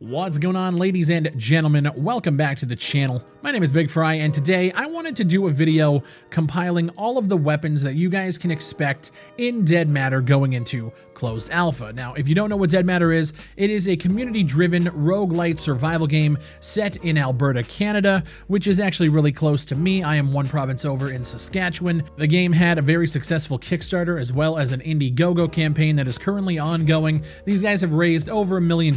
What's going on, ladies and gentlemen? Welcome back to the channel. My name is Big Fry, and today I wanted to do a video compiling all of the weapons that you guys can expect in Dead Matter going into closed alpha. Now, if you don't know what Dead Matter is, it is a community-driven roguelite survival game set in Alberta, Canada, which is actually really close to me. I am one province over in Saskatchewan. The game had a very successful Kickstarter as well as an Indiegogo campaign that is currently ongoing. These guys have raised over $1 million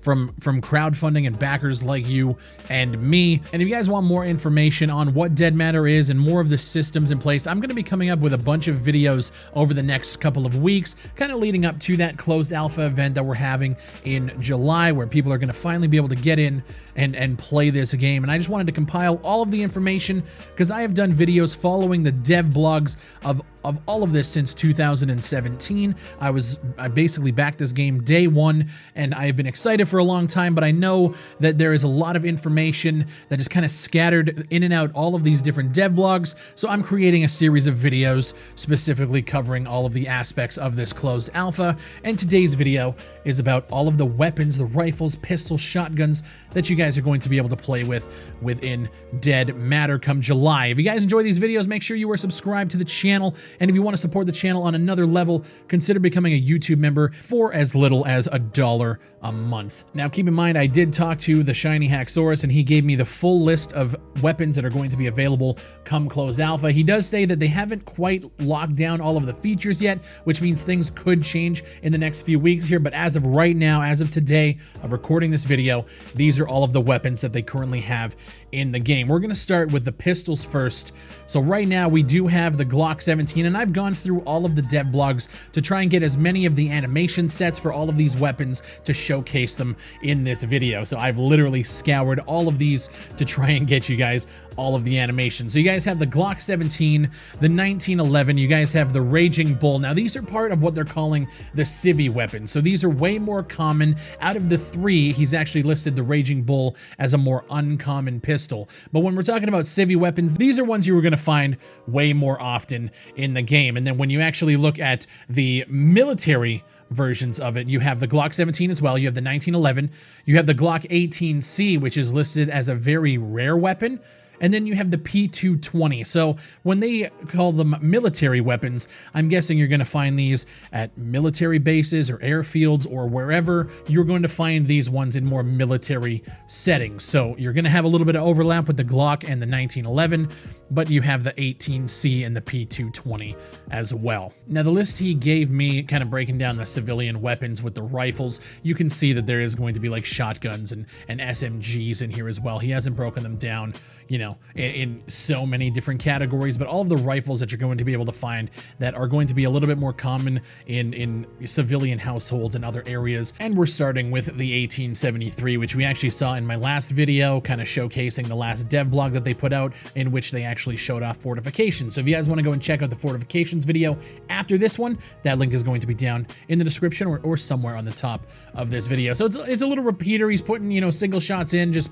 from crowdfunding and backers like you and me. And if you guys want more information on what Dead Matter is and more of the systems in place, I'm going to be coming up with a bunch of videos over the next couple of weeks, kind of leading up to that closed alpha event that we're having in July, where people are going to finally be able to get in and play this game. And I just wanted to compile all of the information because I have done videos following the dev blogs of all of this since 2017. I basically backed this game day one, and I have been excited for a long time, but I know that there is a lot of information that is kind of scattered in and out all of these different dev blogs, so I'm creating a series of videos specifically covering all of the aspects of this closed alpha, and today's video is about all of the weapons, the rifles, pistols, shotguns that you guys are going to be able to play with within Dead Matter come July. If you guys enjoy these videos, make sure you are subscribed to the channel. And if you want to support the channel on another level, consider becoming a YouTube member for as little as $1 a month. Now, keep in mind, I did talk to the Shiny Haxorus, and he gave me the full list of weapons that are going to be available come closed alpha. He does say that they haven't quite locked down all of the features yet, which means things could change in the next few weeks here. But as of right now, as of today of recording this video, these are all of the weapons that they currently have in the game. We're going to start with the pistols first. So right now we do have the Glock 17, and I've gone through all of the dev blogs to try and get as many of the animation sets for all of these weapons to showcase them in this video. So I've literally scoured all of these to try and get you guys all of the animations. So you guys have the Glock 17, the 1911, you guys have the Raging Bull. Now these are part of what they're calling the civvy weapons. So these are way more common. Out of the three, he's actually listed the Raging Bull as a more uncommon pistol. But when we're talking about civvy weapons, these are ones you were going to find way more often in the game. And then when you actually look at the military versions of it, you have the Glock 17 as well, you have the 1911, you have the Glock 18C, which is listed as a very rare weapon, and then you have the P220. So when they call them military weapons, I'm guessing you're going to find these at military bases or airfields or wherever. You're going to find these ones in more military settings. So you're going to have a little bit of overlap with the Glock and the 1911, but you have the 18C and the P220 as well. Now the list he gave me, kind of breaking down the civilian weapons with the rifles, you can see that there is going to be like shotguns and SMGs in here as well. He hasn't broken them down, you know, in so many different categories, but all of the rifles that you're going to be able to find that are going to be a little bit more common in civilian households and other areas. And we're starting with the 1873, which we actually saw in my last video, kind of showcasing the last dev blog that they put out, in which they actually showed off fortifications. So if you guys want to go and check out the fortifications video after this one, that link is going to be down in the description or somewhere on the top of this video. So it's a little repeater. He's putting, you know, single shots in, just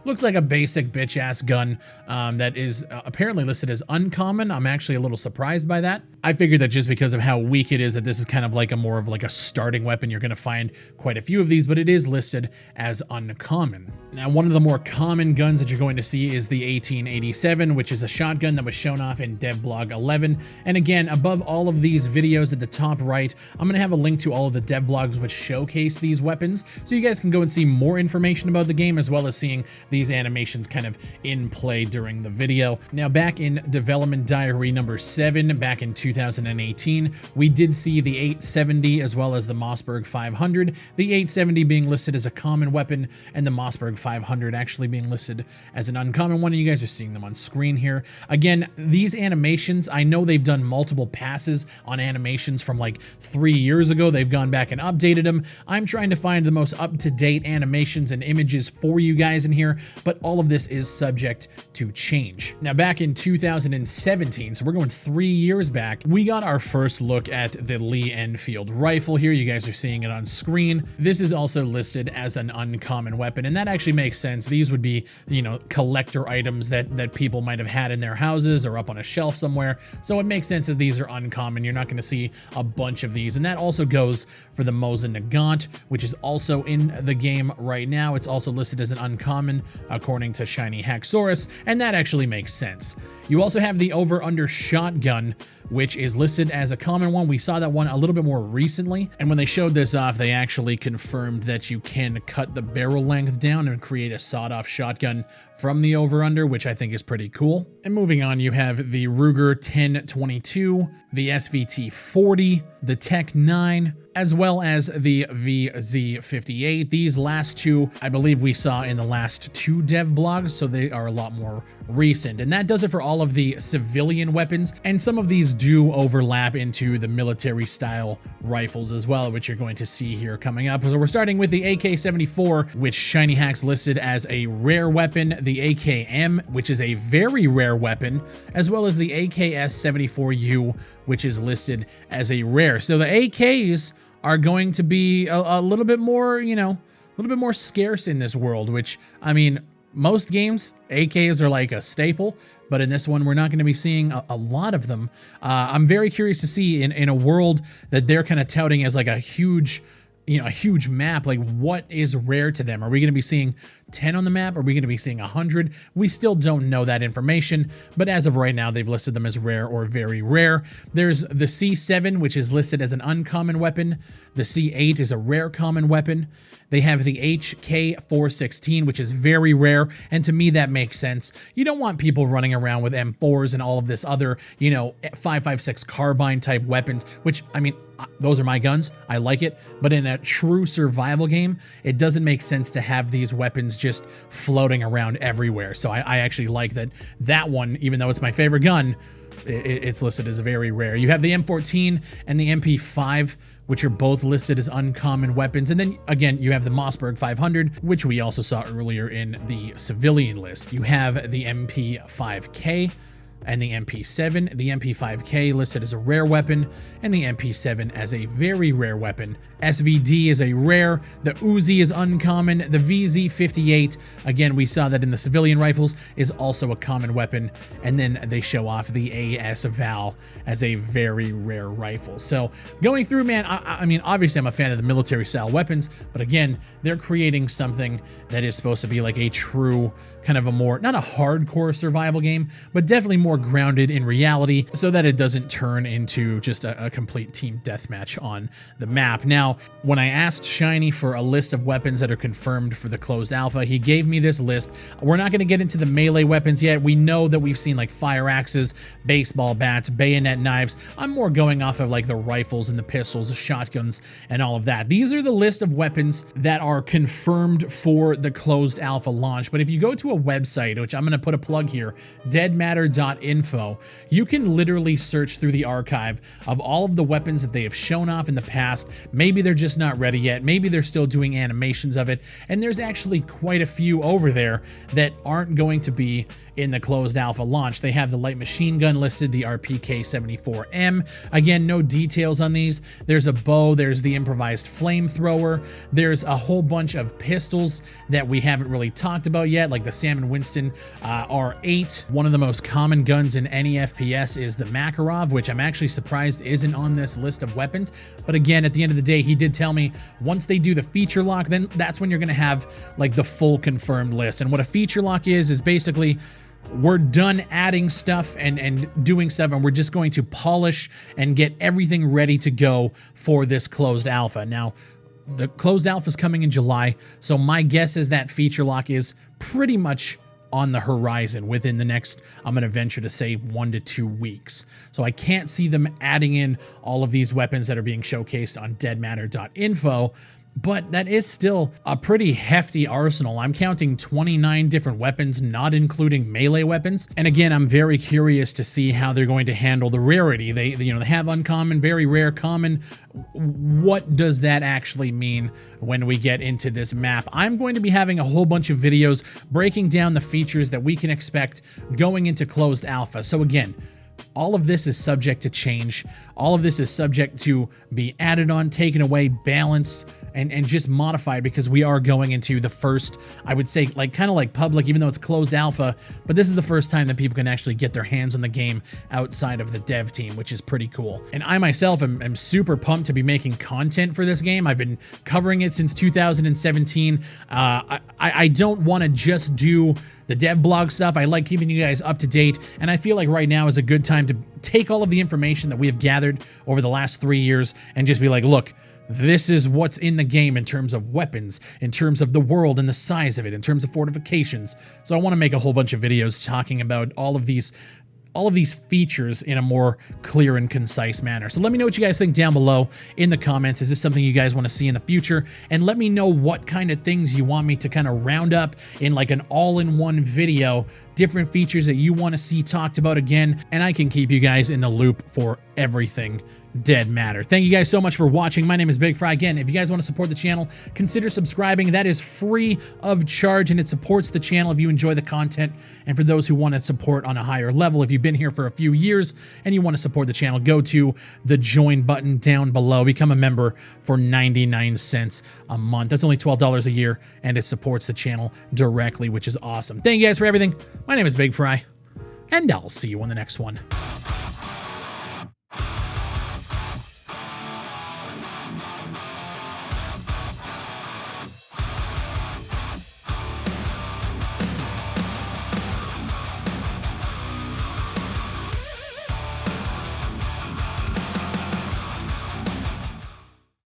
looks like a basic bitch-ass gun that is apparently listed as uncommon. I'm actually a little surprised by that. I figured that just because of how weak it is, that this is kind of like more of like a starting weapon. You're going to find quite a few of these, but it is listed as uncommon. Now, one of the more common guns that you're going to see is the 1887, which is a shotgun that was shown off in devblog 11. And again, above all of these videos at the top right, I'm going to have a link to all of the dev blogs which showcase these weapons, so you guys can go and see more information about the game, as well as seeing these animations kind of in play during the video. Now, back in development diary number 7, back in 2018, we did see the 870 as well as the Mossberg 500. The 870 being listed as a common weapon, and the Mossberg 500 actually being listed as an uncommon one, and you guys are seeing them on screen here. Again, these animations, I know they've done multiple passes on animations from like 3 years ago. They've gone back and updated them. I'm trying to find the most up-to-date animations and images for you guys in here, but all of this is subject to change. Now, back in 2017, so we're going 3 years back, we got our first look at the Lee Enfield rifle here. You guys are seeing it on screen. This is also listed as an uncommon weapon, and that actually makes sense. These would be, you know, collector items that people might have had in their houses or up on a shelf somewhere. So it makes sense that these are uncommon. You're not going to see a bunch of these, and that also goes for the Mosin Nagant, which is also in the game right now. It's also listed as an uncommon according to Shiny Haxorus, and that actually makes sense. You also have the over-under shotgun, which is listed as a common one. We saw that one a little bit more recently, and when they showed this off, they actually confirmed that you can cut the barrel length down and create a sawed-off shotgun from the over-under, which I think is pretty cool. And moving on, you have the Ruger 1022, the SVT 40, the Tech 9, as well as the VZ58. These last two, I believe we saw in the last 2 dev blogs, so they are a lot more recent. And that does it for all of the civilian weapons, and some of these do overlap into the military style rifles as well, which you're going to see here coming up. So we're starting with the AK-74, which Shiny Hacks listed as a rare weapon, the AKM, which is a very rare weapon, as well as the AKS-74U, which is listed as a rare. So the AKs are going to be a little bit more, you know, a little bit more scarce in this world, which, I mean, most games, AKs are like a staple, but in this one, we're not going to be seeing a lot of them. I'm very curious to see in a world that they're kind of touting as like a huge, you know, a huge map, like what is rare to them? Are we going to be seeing 10 on the map? Are we going to be seeing 100? We still don't know that information, but as of right now, they've listed them as rare or very rare. There's the C7, which is listed as an uncommon weapon. The C8 is a rare common weapon. They have the HK416, which is very rare, and to me that makes sense. You don't want people running around with M4s and all of this other, you know, 5.56 carbine type weapons, which, I mean, those are my guns. I like it, but in a true survival game, it doesn't make sense to have these weapons just floating around everywhere. So I actually like that one, even though it's my favorite gun, it's listed as very rare. You have the M14 and the MP5, which are both listed as uncommon weapons. And then again, you have the Mossberg 500, which we also saw earlier in the civilian list. You have the MP5K and the MP7, the MP5K listed as a rare weapon, and the MP7 as a very rare weapon. SVD is a rare, the Uzi is uncommon, the VZ58, again, we saw that in the civilian rifles, is also a common weapon, and then they show off the AS Val as a very rare rifle. So going through, man, I mean, obviously I'm a fan of the military style weapons, but again, they're creating something that is supposed to be like a true kind of a more, not a hardcore survival game, but definitely more grounded in reality so that it doesn't turn into just a complete team deathmatch on the map. Now, when I asked Shiny for a list of weapons that are confirmed for the closed alpha, he gave me this list. We're not going to get into the melee weapons yet. We know that we've seen like fire axes, baseball bats, bayonet knives. I'm more going off of like the rifles and the pistols, the shotguns, and all of that. These are the list of weapons that are confirmed for the closed alpha launch. But if you go to a website, which I'm going to put a plug here, deadmatter.info, you can literally search through the archive of all of the weapons that they have shown off in the past. Maybe they're just not ready yet. Maybe they're still doing animations of it. And there's actually quite a few over there that aren't going to be in the closed alpha launch. They have the light machine gun listed, the RPK-74M. Again, no details on these. There's a bow, there's the improvised flamethrower, there's a whole bunch of pistols that we haven't really talked about yet, like the Sam & Winston R8. One of the most common guns in any FPS is the Makarov, which I'm actually surprised isn't on this list of weapons. But again, at the end of the day, he did tell me once they do the feature lock, then that's when you're going to have like the full confirmed list. And what a feature lock is basically we're done adding stuff and doing stuff, and we're just going to polish and get everything ready to go for this closed alpha. Now, the closed alpha is coming in July, so my guess is that feature lock is pretty much on the horizon within the next, I'm going to venture to say, 1 to 2 weeks. So I can't see them adding in all of these weapons that are being showcased on deadmatter.info. but that is still a pretty hefty arsenal. I'm counting 29 different weapons, not including melee weapons. And again, I'm very curious to see how they're going to handle the rarity. They have uncommon, very rare, common. What does that actually mean when we get into this map? I'm going to be having a whole bunch of videos breaking down the features that we can expect going into closed alpha. So again, all of this is subject to change. All of this is subject to be added on, taken away, balanced, and just modified, because we are going into the first, I would say, kind of like public, even though it's closed alpha, but this is the first time that people can actually get their hands on the game outside of the dev team, which is pretty cool. And I myself am super pumped to be making content for this game. I've been covering it since 2017. I don't want to just do the dev blog stuff. I like keeping you guys up to date, and I feel like right now is a good time to take all of the information that we have gathered over the last 3 years and just be like, look, this is what's in the game in terms of weapons, in terms of the world and the size of it, in terms of fortifications. So I want to make a whole bunch of videos talking about all of these features in a more clear and concise manner. So let me know what you guys think down below in the comments. Is this something you guys want to see in the future? And let me know what kind of things you want me to kind of round up in like an all-in-one video, different features that you want to see talked about again, and I can keep you guys in the loop for everything Dead Matter. Thank you guys so much for watching. My name is Big Fry. Again, if you guys want to support the channel, consider subscribing. That is free of charge, and it supports the channel if you enjoy the content. And for those who want to support on a higher level, if you've been here for a few years and you want to support the channel, go to the join button down below. Become a member for 99 cents a month. That's only $12 a year, and it supports the channel directly, which is awesome. Thank you guys for everything. My name is Big Fry, and I'll see you on the next one.